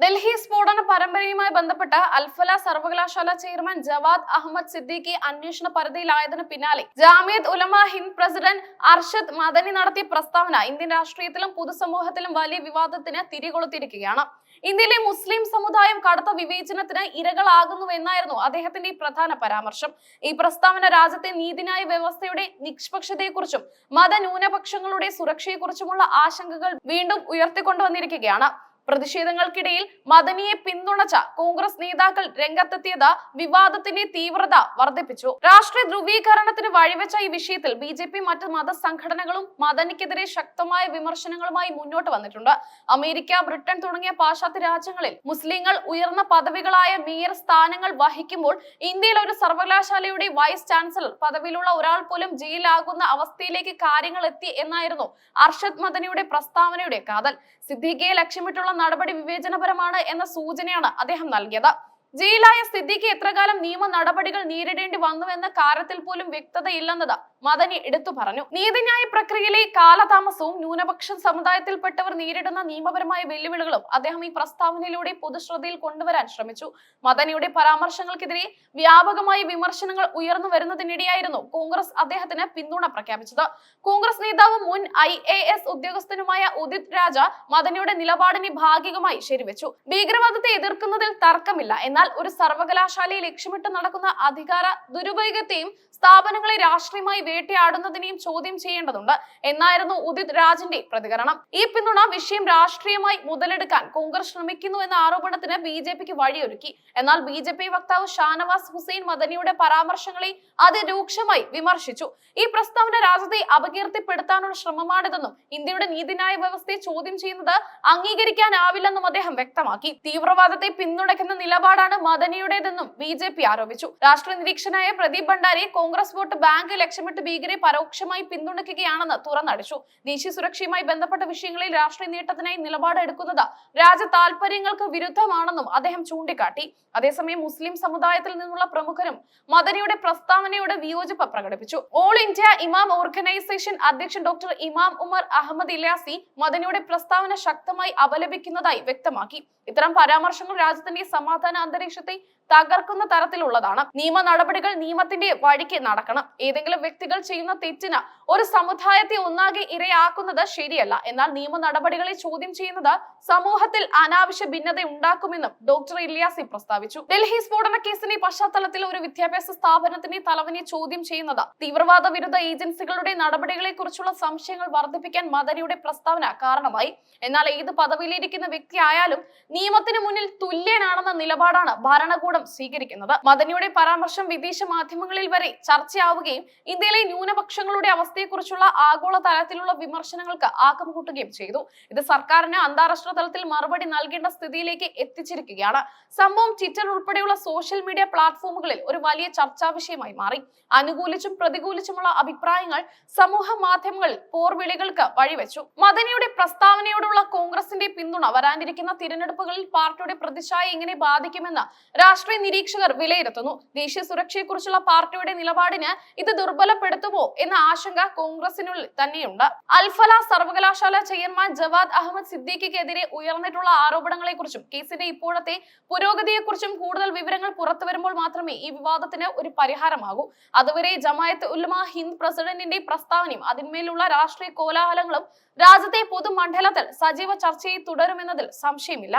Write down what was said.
ഡൽഹി സ്ഫോടന പരമ്പരയുമായി ബന്ധപ്പെട്ട് അൽഫല സർവകലാശാല ചെയർമാൻ ജവാദ് അഹമ്മദ് സിദ്ദിഖി അന്വേഷണ പരിധിയിലായതിനു പിന്നാലെ ജാമിയത്ത് ഉലമ ഹിന്ദ് പ്രസിഡന്റ് അർഷദ് മദനി നടത്തിയ പ്രസ്താവന ഇന്ത്യൻ രാഷ്ട്രീയത്തിലും പൊതുസമൂഹത്തിലും വലിയ വിവാദത്തിന് തിരികൊളുത്തിയിരിക്കുകയാണ്. ഇന്ത്യയിലെ മുസ്ലിം സമുദായം കടുത്ത വിവേചനത്തിന് ഇരകളാകുന്നുവെന്നായിരുന്നു അദ്ദേഹത്തിന്റെ ഈ പ്രധാന പരാമർശം. ഈ പ്രസ്താവന രാജ്യത്തെ നീതിന്യായ വ്യവസ്ഥയുടെ നിഷ്പക്ഷതയെക്കുറിച്ചും മതന്യൂനപക്ഷങ്ങളുടെ സുരക്ഷയെക്കുറിച്ചുമുള്ള ആശങ്കകൾ വീണ്ടും ഉയർത്തിക്കൊണ്ടുവന്നിരിക്കുകയാണ്. പ്രതിഷേധങ്ങൾക്കിടയിൽ മദനിയെ പിന്തുണച്ച കോൺഗ്രസ് നേതാക്കൾ രംഗത്തെത്തിയത് വിവാദത്തിന്റെ തീവ്രത വർദ്ധിപ്പിച്ചു. രാഷ്ട്രീയ ധ്രുവീകരണത്തിന് വഴിവെച്ച ഈ വിഷയത്തിൽ ബി.ജെ.പി മറ്റ് മതസംഘടനകളും മദനിക്കെതിരെ ശക്തമായ വിമർശനങ്ങളുമായി മുന്നോട്ട് വന്നിട്ടുണ്ട്. അമേരിക്ക, ബ്രിട്ടൻ തുടങ്ങിയ പാശ്ചാത്യ രാജ്യങ്ങളിൽ മുസ്ലിങ്ങൾ ഉയർന്ന പദവികളായ മേയർ സ്ഥാനങ്ങൾ വഹിക്കുമ്പോൾ ഇന്ത്യയിൽ ഒരു സർവകലാശാലയുടെ വൈസ് ചാൻസലർ പദവിയിലുള്ള ഒരാൾ പോലും ജയിലാകുന്ന അവസ്ഥയിലേക്ക് കാര്യങ്ങൾ എത്തി എന്നായിരുന്നു അർഷദ് മദനിയുടെ പ്രസ്താവനയുടെ കാതൽ. സിദ്ദിഖിയെ ലക്ഷ്യമിട്ടുള്ള നടപടി വിവേചനപരമാണ് എന്ന സൂചനയാണ് അദ്ദേഹം നൽകിയത്. ജയിലായ സിദ്ദിഖി എത്രകാലം നിയമ നടപടികൾ നേരിടേണ്ടി വന്നുവെന്ന കാര്യത്തിൽ പോലും വ്യക്തതയില്ലെന്നത് മദനി എടുത്തു പറഞ്ഞു. നീതിന്യായ പ്രക്രിയയിലെ കാലതാമസവും ന്യൂനപക്ഷ സമുദായത്തിൽപ്പെട്ടവർ നേരിടുന്ന നിയമപരമായ വെല്ലുവിളികളും അദ്ദേഹം ഈ പ്രസ്താവനയിലൂടെ പൊതുശ്രദ്ധയിൽ കൊണ്ടുവരാൻ ശ്രമിച്ചു. മദനിയുടെ പരാമർശങ്ങൾക്കെതിരെ വ്യാപകമായ വിമർശനങ്ങൾ ഉയർന്നു വരുന്നതിനിടെയായിരുന്നു കോൺഗ്രസ് അദ്ദേഹത്തിന് പിന്തുണ പ്രഖ്യാപിച്ചത്. കോൺഗ്രസ് നേതാവും മുൻ IAS ഉദ്യോഗസ്ഥനുമായ ഉദിത് രാജ മദനിയുടെ നിലപാടിനെ ഭാഗികമായി ശരിവെച്ചു. ഭീകരവാദത്തെ എതിർക്കുന്നതിൽ തർക്കമില്ല, എന്നാൽ ഒരു സർവകലാശാലയെ ലക്ഷ്യമിട്ട് നടക്കുന്ന അധികാര ദുരുപയോഗത്തെയും സ്ഥാപനങ്ങളെ രാഷ്ട്രീയമായി വേട്ടയാടുന്നതിനെയും ചോദ്യം ചെയ്യേണ്ടതുണ്ട് എന്നായിരുന്നു ഉദിത് രാജിന്റെ പ്രതികരണം. ഈ പിന്തുണ വിഷയം രാഷ്ട്രീയമായി മുതലെടുക്കാൻ കോൺഗ്രസ് ശ്രമിക്കുന്നു എന്ന ആരോപണത്തിന് ബി.ജെ.പിക്ക് വഴിയൊരുക്കി. എന്നാൽ ബി.ജെ.പി വക്താവ് ഷാനവാസ് ഹുസൈൻ മദനിയുടെ പരാമർശങ്ങളെ അതിരൂക്ഷമായി വിമർശിച്ചു. ഈ പ്രസ്താവന രാജ്യത്തെ അപകീർത്തിപ്പെടുത്താനുള്ള ശ്രമമാണിതെന്നും ഇന്ത്യയുടെ നീതിന്യായ വ്യവസ്ഥയെ ചോദ്യം ചെയ്യുന്നത് അംഗീകരിക്കാനാവില്ലെന്നും അദ്ദേഹം വ്യക്തമാക്കി. തീവ്രവാദത്തെ പിന്തുണയ്ക്കുന്ന നിലപാടാണ് മദനിയുടേതെന്നും ബി.ജെ.പി ആരോപിച്ചു. രാഷ്ട്രീയ നിരീക്ഷകനായ പ്രദീപ് ഭണ്ഡാരി കോൺഗ്രസ് വോട്ട് ബാങ്ക് ലക്ഷ്യമിട്ട് ഭീകരെ പരോക്ഷമായി പിന്തുണയ്ക്കുകയാണെന്ന് തുറന്നടിച്ചു. ദേശീയ സുരക്ഷയുമായി ബന്ധപ്പെട്ട വിഷയങ്ങളിൽ രാഷ്ട്രീയ നേട്ടത്തിനായി നിലപാട് എടുക്കുന്നത് രാജ്യ താൽപര്യങ്ങൾക്ക് വിരുദ്ധമാണെന്നും അദ്ദേഹം ചൂണ്ടിക്കാട്ടി. അതേസമയം മുസ്ലിം സമുദായത്തിൽ നിന്നുള്ള പ്രമുഖരും മദനിയുടെ പ്രസ്താവനയോട് വിയോജിപ്പ് പ്രകടിപ്പിച്ചു. ഓൾ ഇന്ത്യ ഇമാം ഓർഗനൈസേഷൻ അധ്യക്ഷൻ ഡോക്ടർ ഇമാം ഉമർ അഹമ്മദ് ഇല്യാസി മദനിയുടെ പ്രസ്താവന ശക്തമായി അപലപിക്കുന്നതായി വ്യക്തമാക്കി. ഇത്തരം പരാമർശങ്ങൾ രാജ്യത്തിന്റെ സമാധാന അന്തരീക്ഷത്തെ തകർക്കുന്ന തരത്തിലുള്ളതാണ്. നിയമ നടപടികൾ നിയമത്തിന്റെ വഴിക്ക് നടക്കണം. ഏതെങ്കിലും വ്യക്തികൾ ചെയ്യുന്ന തെറ്റിന് ഒരു സമുദായത്തെ ഒന്നാകെ ഇരയാക്കുന്നത് ശരിയല്ല. എന്നാൽ നിയമ നടപടികളെ ചോദ്യം ചെയ്യുന്നത് സമൂഹത്തിൽ അനാവശ്യ ഭിന്നത ഉണ്ടാക്കുമെന്നും ഡോക്ടർ ഇല്യാസി പ്രസ്താവിച്ചു. ഡൽഹി സ്ഫോടന കേസിന്റെ പശ്ചാത്തലത്തിൽ ഒരു വിദ്യാഭ്യാസ സ്ഥാപനത്തിന്റെ തലവനെ ചോദ്യം ചെയ്യുന്നത് തീവ്രവാദ വിരുദ്ധ ഏജൻസികളുടെ നടപടികളെ കുറിച്ചുള്ള സംശയങ്ങൾ വർദ്ധിപ്പിക്കാൻ മദനിയുടെ പ്രസ്താവന കാരണമായി. എന്നാൽ ഏത് പദവിയിലിരിക്കുന്ന വ്യക്തി ആയാലും നിയമത്തിന് മുന്നിൽ തുല്യനാണെന്ന നിലപാടാണ് ഭരണകൂടം സ്വീകരിക്കുന്നത്. മദനിയുടെ പരാമർശം വിദേശ മാധ്യമങ്ങളിൽ വരെ ചർച്ചയാവുകയും ഇന്ത്യയിലെ ന്യൂനപക്ഷങ്ങളുടെ അവസ്ഥയെക്കുറിച്ചുള്ള ആഗോള തലത്തിലുള്ള വിമർശനങ്ങൾക്ക് ആക്കം കൂട്ടുകയും ചെയ്തു. ഇത് സർക്കാരിന് അന്താരാഷ്ട്ര തലത്തിൽ മറുപടി നൽകേണ്ട സ്ഥിതിയിലേക്ക് എത്തിച്ചിരിക്കുകയാണ്. സംഭവം ട്വിറ്റർ ഉൾപ്പെടെയുള്ള സോഷ്യൽ മീഡിയ പ്ലാറ്റ്ഫോമുകളിൽ ഒരു വലിയ ചർച്ചാ വിഷയമായി മാറി. അനുകൂലിച്ചും പ്രതികൂലിച്ചുമുള്ള അഭിപ്രായങ്ങൾ സമൂഹ മാധ്യമങ്ങളിൽ പോർവിളികൾക്ക് വഴിവെച്ചു. മദനിയുടെ പ്രസ്താവനയോടുള്ള കോൺഗ്രസിന്റെ പിന്തുണ വരാനിരിക്കുന്ന തിരഞ്ഞെടുപ്പുകളിൽ പാർട്ടിയുടെ പ്രതിച്ഛായ എങ്ങനെ ബാധിക്കുമെന്ന് രാഷ്ട്രീയ നിരീക്ഷകർ വിലയിരുത്തുന്നു. ദേശീയ സുരക്ഷയെക്കുറിച്ചുള്ള പാർട്ടിയുടെ നിലപാടിന് ഇത് ദുർബലപ്പെടുത്തുമോ എന്ന ആശങ്ക കോൺഗ്രസിനുള്ളിൽ തന്നെയുണ്ട്. അൽഫല സർവകലാശാല ചെയർമാൻ ജവാദ് അഹമ്മദ് സിദ്ദിഖിക്കെതിരെ ഉയർന്നിട്ടുള്ള ആരോപണങ്ങളെ കുറിച്ചും കേസിന്റെ ഇപ്പോഴത്തെ പുരോഗതിയെക്കുറിച്ചും കൂടുതൽ വിവരങ്ങൾ പുറത്തു വരുമ്പോൾ മാത്രമേ ഈ വിവാദത്തിന് ഒരു പരിഹാരമാകൂ. അതുവരെ ജമായത്ത് ഉലമ ഹിന്ദ് പ്രസിഡന്റിന്റെ പ്രസ്താവനയും അതിന്മേലുള്ള രാഷ്ട്രീയ കോലാഹലങ്ങളും രാജ്യത്തെ പൊതുമണ്ഡലത്തിൽ സജീവ ചർച്ചയെ തുടരുമെന്നതിൽ സംശയമില്ല.